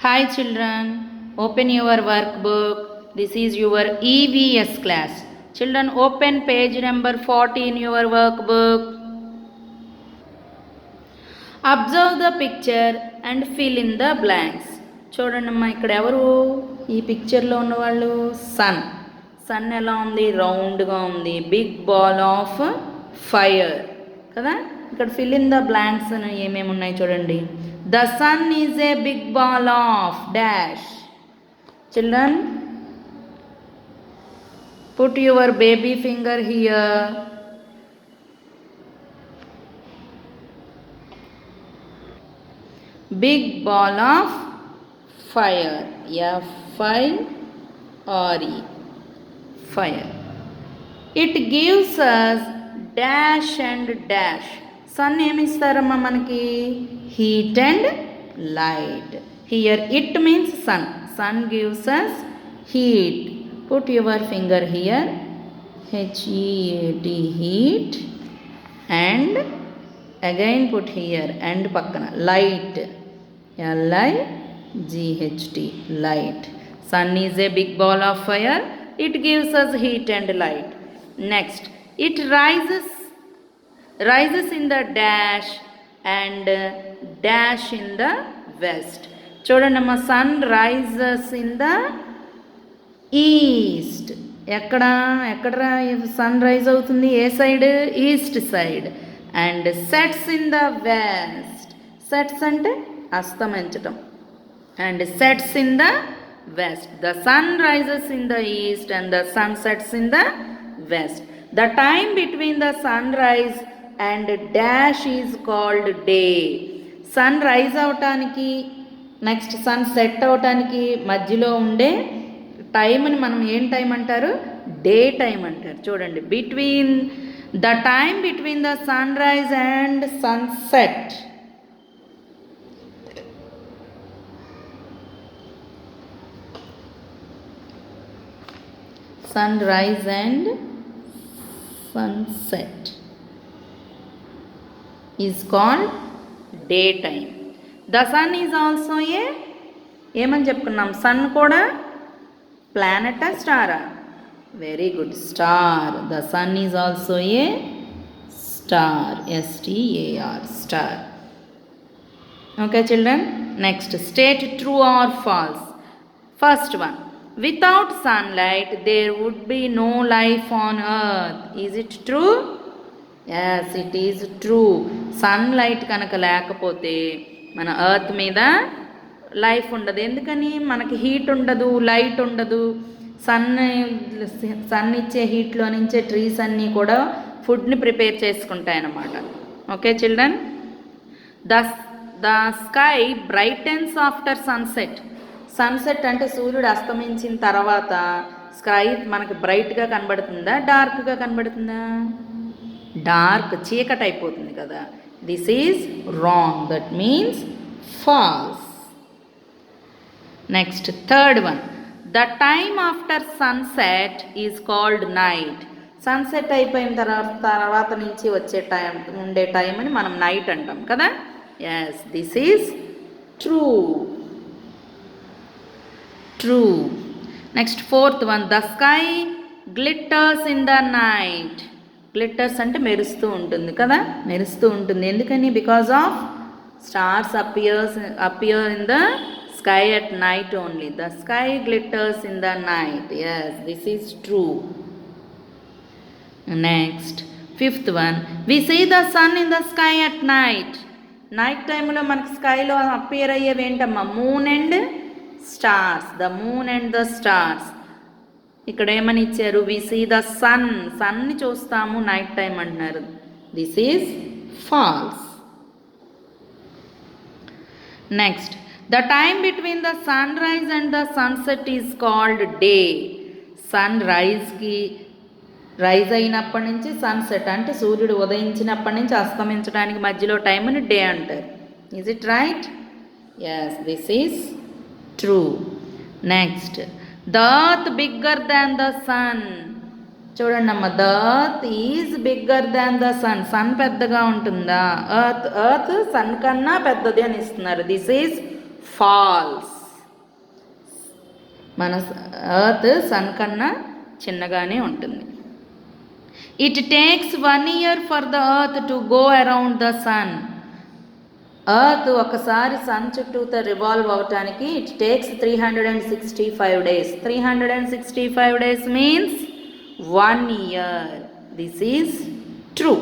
Hi children, open your workbook. This is your EVS class. Children, open page number 40 in your workbook. Observe the picture and fill in the blanks. చూడండి అమ్మా, ఇక్కడ ఎవరు ఈ పిక్చర్లో ఉన్నవాళ్ళు? Sun ఎలా ఉంది? రౌండ్గా ఉంది. బిగ్ బాల్ ఆఫ్ ఫైర్ కదా. ఇక్కడ ఫిల్ ఇన్ ద బ్లాంక్స్ అని ఏమేమి ఉన్నాయి చూడండి. The sun is a big ball of dash. Children, put your baby finger here. Big ball of fire. F-I-R-E. Fire. It gives us dash and dash. Sun ఏమి ఇస్తారమ్మా మనకి? Heat and light. Here it means sun. Sun gives us heat. Put your finger here. H-E-A-T, heat. And again put here and pakkana light. L-I-G-H-T, light. Sun is a big ball of fire. It gives us heat and light. Next, it rises in the dash and dash in the west. చూడండమ్మా, sun rises in the east. ఎక్కడ sun rise అవుతుంది? ఏ side? East side. And sets in the west. Sets అంటే అస్తమించటం. And sets in the west. The sun rises in the east and the sun sets in the west. The time between the sun rise and dash is called day. Sun rise అవటానికి next sun set అవటానికి మధ్యలో ఉండే టైంని మనం ఏం time అంటారు? Day time అంటారు. చూడండి, between the time between the sun rise and sunset. Sunrise and sunset is called daytime. The sun is also a ఏమని చెప్పుకున్నాం? సన్ కూడా ప్లానెటా, స్టారా? Very good, star. The sun is also a star. S-T-A-R, star. Okay children, next state true or false. First one, without sunlight there would be no life on earth. Is it true? Yes, it is true. Sunlight కనుక లేకపోతే మన earth మీద life ఉండదు. ఎందుకని? మనకి heat ఉండదు, light ఉండదు. Sun ఇచ్చే హీట్లో నుంచే ట్రీస్ అన్నీ కూడా ఫుడ్ని ప్రిపేర్ చేసుకుంటాయి అన్నమాట. Okay children, the sky brightens after sunset. Sunset అంటే సూర్యుడు అస్తమించిన తర్వాత స్కై మనకి బ్రైట్గా కనబడుతుందా, డార్క్గా కనబడుతుందా? డార్క్, చీకటి అయిపోతుంది కదా. This is wrong. That means false. Next third one, the time after sunset is called night. Sunset అయిపోయిన తర్వాత నుంచి వచ్చే టైం ఉండే టైం అని మనం నైట్ అంటాం కదా. Yes, this is true. True. Next fourth one, the sky glitters in the night. Glitters అంటే మెరుస్తూ ఉంటుంది కదా, మెరుస్తూ ఉంటుంది. ఎందుకని? Because of stars appear in the sky at night only. The sky glitters in the night. Yes, this is true. Next fifth one, we see the sun in the sky at night. Night టైంలో మనకి స్కైలో appear అయ్యేవి ఏంటమ్మా? Moon and stars. The moon and the stars. ఇక్కడ ఏమని ఇచ్చారు? We see the sun. సన్ని చూస్తాము నైట్ టైం అంటున్నారు. This is false. Next, the time between the sun rise and the sunset is called day. Sun rise అయినప్పటి నుంచి sunset అంటే సూర్యుడు ఉదయించినప్పటి నుంచి అస్తమించడానికి మధ్యలో టైంని డే అంటారు. Is it right? Yes, this is true. Next, the earth bigger than the sun. చూడండి అమ్మ, the earth is bigger than the sun. Sun పెద్దగా ఉంటుందా? ఎర్త్ సన్ కన్నా పెద్దది అని ఇస్తున్నారు. This is false. మన ఎర్త్ సన్ కన్నా చిన్నగానే ఉంటుంది. It takes 1 year for the earth to go around the sun. Earth ఒకసారి సన్ చుట్టూతో రివాల్వ్ అవటానికి it takes 365 days. 365 days means 1 year. This is true.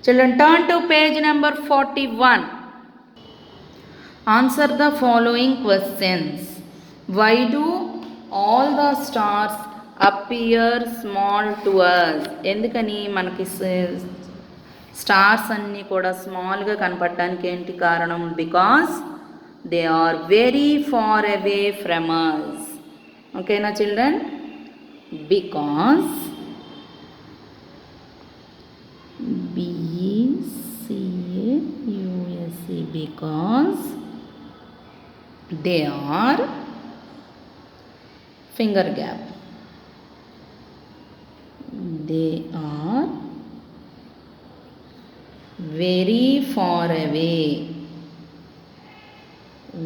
Children, turn to page number 41. Answer the following questions. Why do all the stars appear small to us? ఎందుకని మనకి stars అన్నీ కూడా స్మాల్గా కనపడటానికి ఏంటి కారణం? Because they are very far away from us. ఓకేనా children? Because BECAUSE, because they are finger gap. They are very far away.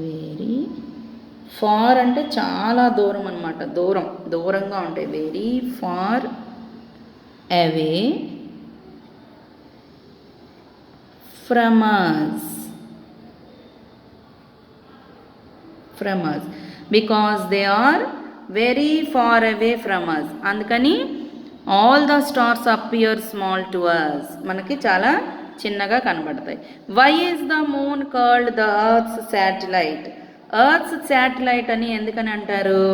Very far అంటే చాలా దూరం అన్నమాట. దూరంగా ఉంటాయి. Very far away from us because they are very far away from us. అందుకని all the stars appear small to us. మనకి చాలా చిన్నగా కనబడతాయి. Why is the moon called the earth's satellite? earth's satellite అని ఎందుకని అంటారు?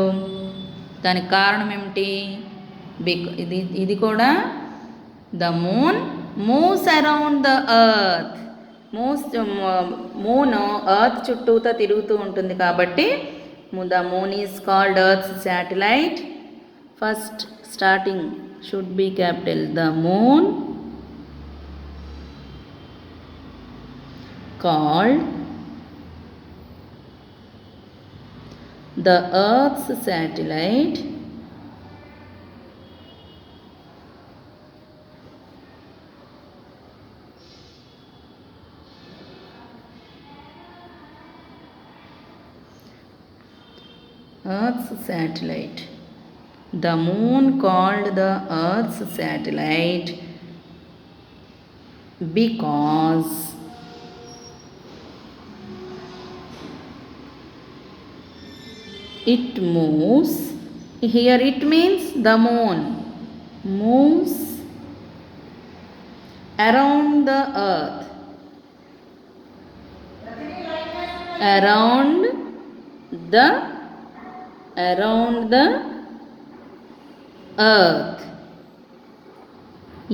దానికి కారణం ఏమిటి? ఇది కూడా the moon moves around the earth. Moon earth చుట్టూతో తిరుగుతూ ఉంటుంది కాబట్టి the moon is called earth satellite. First starting should be capital. The moon called the earth satellite Earth's satellite. The moon called the Earth's satellite because it moves. Here it means the moon moves around the earth. Around the earth.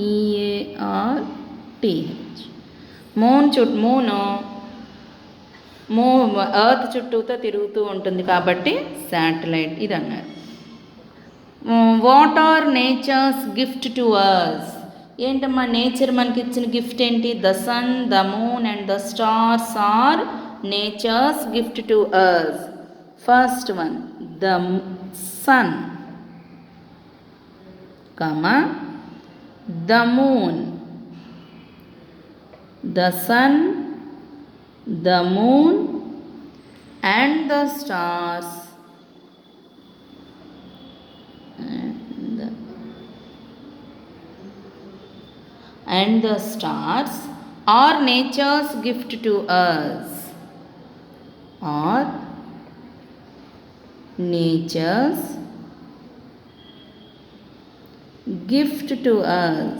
EARTH. Moon earth చుట్టూతో తిరుగుతూ ఉంటుంది కాబట్టి satellite ఇది అన్నారు. What are nature's gift to us? ఏంటమ్మా nature మనకి ఇచ్చిన gift ఏంటి? The sun, the moon and the stars are nature's gift to us. First one, the sun, comma, the moon. The sun, the moon and the stars and the stars are nature's gift to us. Are nature's gift to us.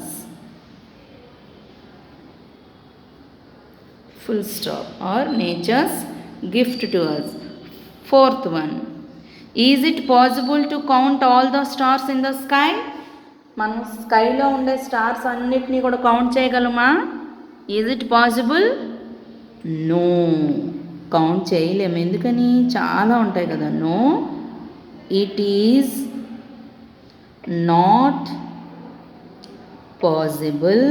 Full stop. Or nature's gift to us. Fourth one. Is it possible to count all the stars in the sky? మనం స్కైలో ఉండే stars అన్నిటినీ కూడా count చేయగలమా? Is it possible? No, count చేయలేము. ఎందుకని? చాలా ఉంటాయి కదా. No, it is not possible.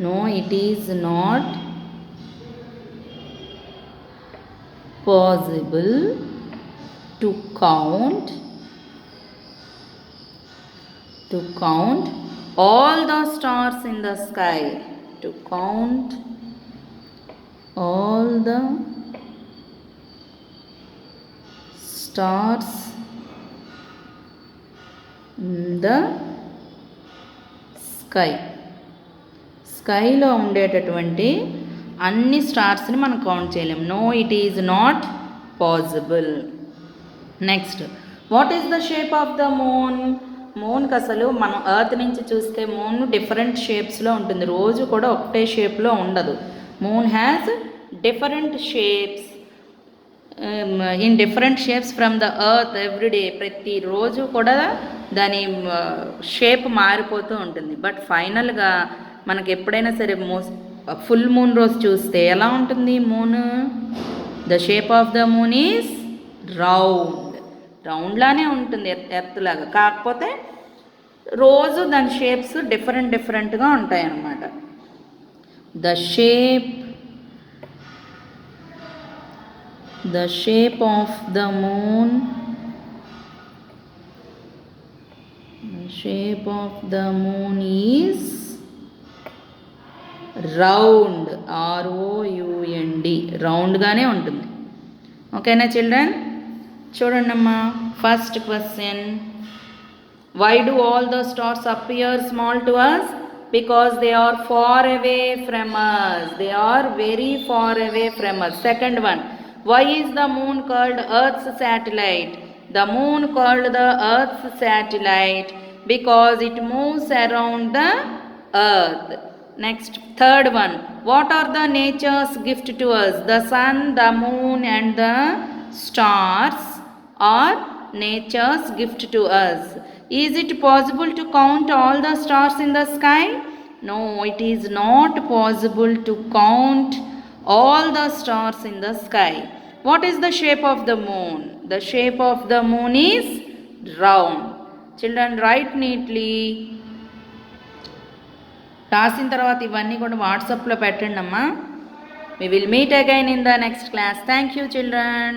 No, it is not possible to count all the stars in the sky. To count all the stars in the sky. స్కైలో ఉండేటటువంటి అన్ని స్టార్స్ని మనం కౌంట్ చేయలేం. No, it is not possible. Next, what is the shape of the moon? మూన్కి అసలు మనం earth నుంచి చూస్తే మూన్ డిఫరెంట్ షేప్స్లో ఉంటుంది, రోజు కూడా ఒకటే షేప్లో ఉండదు. Moon has different shapes in different shapes from the earth everyday. ప్రతిరోజు కూడా దాని షేప్ మారిపోతూ ఉంటుంది. బట్ ఫైనల్గా మనకి ఎప్పుడైనా సరే ఫుల్ మూన్ రోజు చూస్తే ఎలా ఉంటుంది moon? The shape of the moon is రౌండ్లానే ఉంటుంది ఎర్త్ లాగా, కాకపోతే రోజు దాని షేప్స్ డిఫరెంట్గా ఉంటాయి అన్నమాట. The shape of the moon is round. ROUND, రౌండ్గానే ఉంటుంది. ఓకేనా చిల్డ్రన్? చూడండి అమ్మా, first question, why do all the stars appear small to us? Because they are far away from us. They are very far away from us. Second one, why is the moon called Earth's satellite? The moon called the Earth's satellite because it moves around the Earth. Next, third one, what are the nature's gift to us? The sun, the moon and the stars are nature's gift to us. Is it possible to count all the stars in the sky? No, it is not possible to count all the stars in the sky. What is the shape of the moon? The shape of the moon is round. Children, write neatly. రాసిన తర్వాత ఇవన్నీ కూడా వాట్సాప్లో పెట్టండి అమ్మా. We will meet again in the next class. Thank you, children.